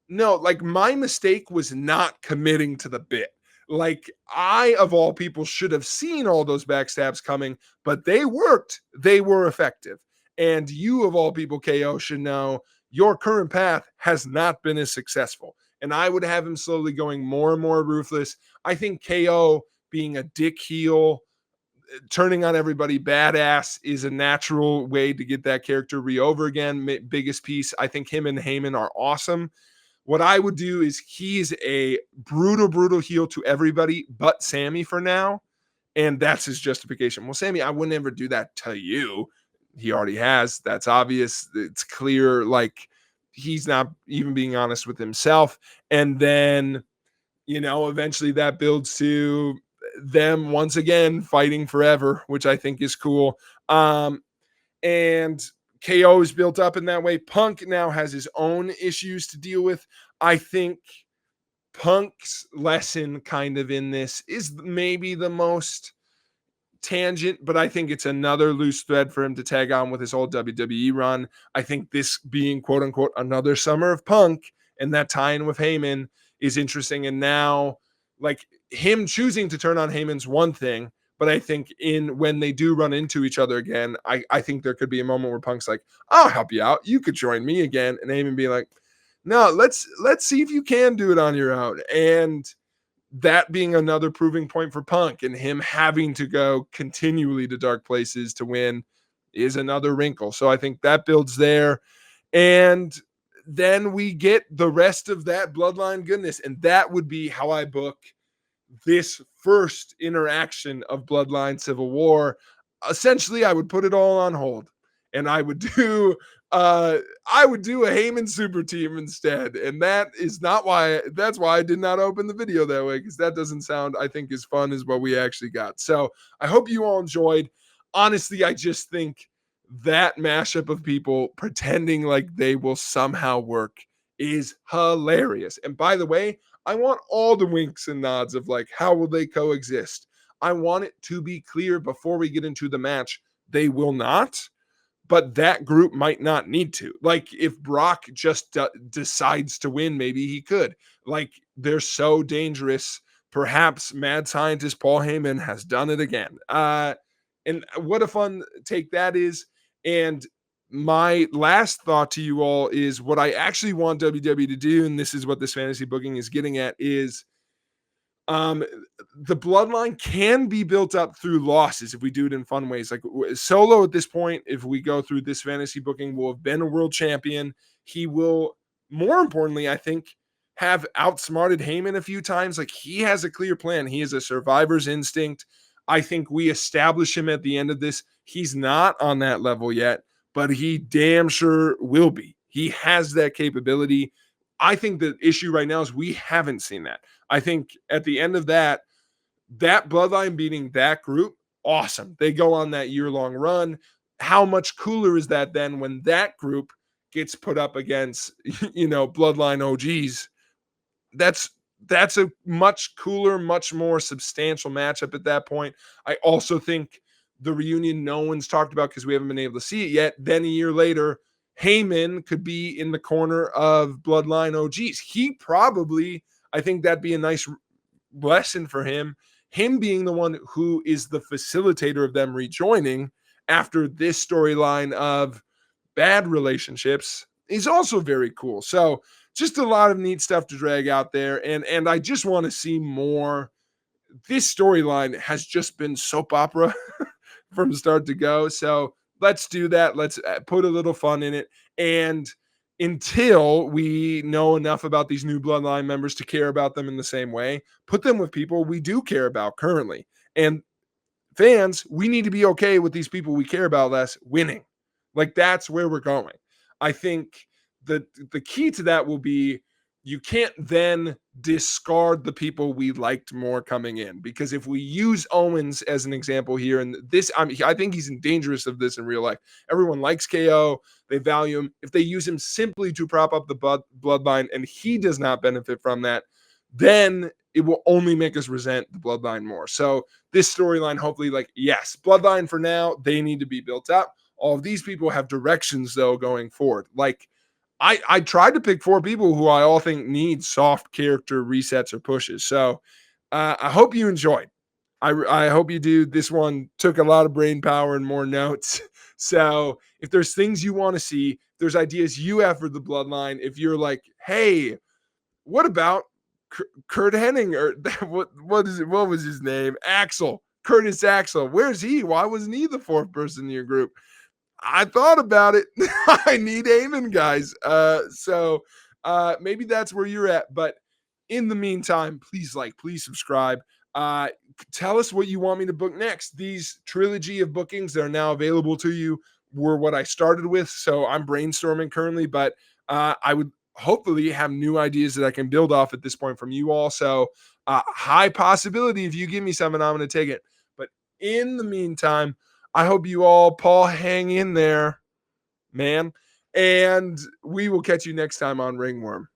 Speaker 1: like my mistake was not committing to the bit. Like, I, of all people, should have seen all those backstabs coming, but they worked. They were effective. And you, of all people, KO, should know your current path has not been as successful. And I would have him slowly going more and more ruthless. I think KO being a dick heel, turning on everybody badass is a natural way to get that character over again. Biggest piece. I think him and Heyman are awesome. What I would do is he's a brutal heel to everybody but Sammy for now. And that's his justification. Well, Sammy, I would never do that to you. He already has. That's obvious. It's clear. Like, he's not even being honest with himself. And then, eventually that builds to them once again fighting forever, which I think is cool. And KO is built up in that way. Punk now has his own issues to deal with. I think Punk's lesson kind of in this is maybe the most tangent, but I think it's another loose thread for him to tag on with his whole WWE run. I think this being quote unquote another summer of Punk and that tie-in with Heyman is interesting. And now, like, him choosing to turn on Heyman's one thing, but I think when they do run into each other again, I think there could be a moment where Punk's like, I'll help you out. You could join me again. And Heyman be like, no, let's see if you can do it on your own. And that being another proving point for Punk and him having to go continually to dark places to win is another wrinkle. So I think that builds there. And then we get the rest of that Bloodline goodness. And that would be how I book this first interaction of Bloodline Civil War. Essentially, I would put it all on hold and I would do a Heyman super team instead. And that's why I did not open the video that way, because that doesn't sound, I think, as fun as what we actually got. So I hope you all enjoyed. Honestly, I just think that mashup of people pretending like they will somehow work is hilarious. And by the way, I want all the winks and nods of like, how will they coexist? I want it to be clear before we get into the match. They will not, but that group might not need to. Like, if Brock just decides to win, maybe he could. Like, they're so dangerous. Perhaps mad scientist Paul Heyman has done it again. And what a fun take that is. And my last thought to you all is what I actually want WWE to do, and this is what this fantasy booking is getting at, is um the bloodline can be built up through losses if we do it in fun ways. Like Solo at this point, if we go through this fantasy booking, will have been a world champion. He will, more importantly, I think, have outsmarted Heyman a few times. Like, he has a clear plan. He has a survivor's instinct. I think we establish him at the end of this. He's not on that level yet, but he damn sure will be. He has that capability. I think the issue right now is we haven't seen that. I think at the end of that bloodline beating that group, awesome. They go on that year-long run. How much cooler is that then when that group gets put up against, bloodline OGs? That's a much cooler, much more substantial matchup at that point. I also think the reunion no one's talked about because we haven't been able to see it yet. Then a year later, Heyman could be in the corner of bloodline OGs. He probably, I think that'd be a nice lesson for him. Him being the one who is the facilitator of them rejoining after this storyline of bad relationships is also very cool. So just a lot of neat stuff to drag out there. And I just want to see more. This storyline has just been soap opera from start to go. So let's do that. Let's put a little fun in it. And until we know enough about these new bloodline members to care about them in the same way, put them with people we do care about currently. And fans, we need to be okay with these people we care about less winning. Like, that's where we're going. I think the key to that will be, you can't then discard the people we liked more coming in, because if we use Owens as an example here, and this, I think he's dangerous of this in real life. Everyone likes KO, they value him. If they use him simply to prop up the bloodline and he does not benefit from that, then it will only make us resent the bloodline more. So this storyline, hopefully, like, yes, bloodline for now, they need to be built up. All of these people have directions though going forward. Like, I tried to pick 4 people who I all think need soft character resets or pushes. So I hope you enjoyed. I hope you do. This one took a lot of brain power and more notes. So if there's things you want to see, there's ideas you have for the bloodline. If you're like, hey, what about Kurt Hennig, or what was his name? Axel. Curtis Axel. Where's he? Why wasn't he the 4th person in your group? I thought about it. I need Heyman, guys. So maybe that's where you're at. But in the meantime, please subscribe. Tell us what you want me to book next. These trilogy of bookings that are now available to you were what I started with. So I'm brainstorming currently, but I would hopefully have new ideas that I can build off at this point from you all. So high possibility, if you give me something, I'm going to take it. But in the meantime, I hope you all, Paul, hang in there, man. And we will catch you next time on Ringworm.